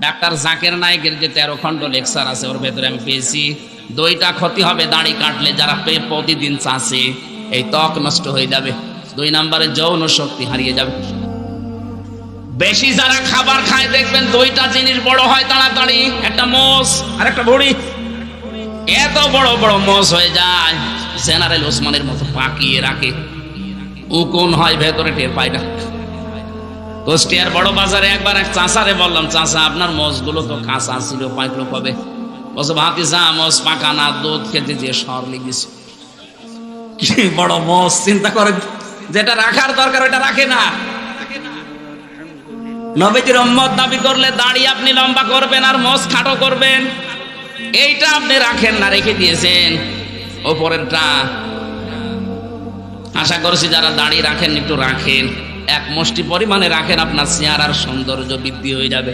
Doctor Zakir নায়েকের যে 13 খণ্ড lecture আছে ওর ভেতরে আমি পেয়েছি 2টা ক্ষতি হবে দাড়ি কাটলে, যারা প্রতিদিন চাষে এই ত্বক নষ্ট হয়ে যাবে, 2 নম্বরে যৌন শক্তি হারিয়ে যাবে। বেশি যারা খাবার খায় দেখবেন 2টা জিনিস বড় হয় তাড়াতাড়ি, একটা মোষ আর একটা ভুঁড়ি। এত বড় বড় মোষ হয়ে যায়, জেনারেল ওসমানের মতো পাকিয়ে রাখে, উকুন হয় ভেতরে, টের পায় না। কুষ্টিয়ার বড় বাজারে একবার এক চাষারে বললাম, চাষা আপনার মোষগুলো তো কাঁচা ছিল, পাইকলো কবে? বলছে ভাতিজা মোষ পাকা না, দুধ খেতে যে সর লেগেছে। কি বড় মোষ, চিন্তা করেন, যেটা রাখার দরকার ওটা রাখে না। নবীজির উম্মত দাবি করলে দাড়ি আপনি লম্বা করবেন আর মোষ খাটো করবেন, এইটা আপনি রাখেন না, রেখে দিয়েছেন ওপরেরটা। আশা করছি যারা দাড়ি রাখেন একটু রাখেন, এক মুষ্টি পরিমাণে রাখেন, আপনার চেহারার সৌন্দর্য বৃদ্ধি হয়ে যাবে।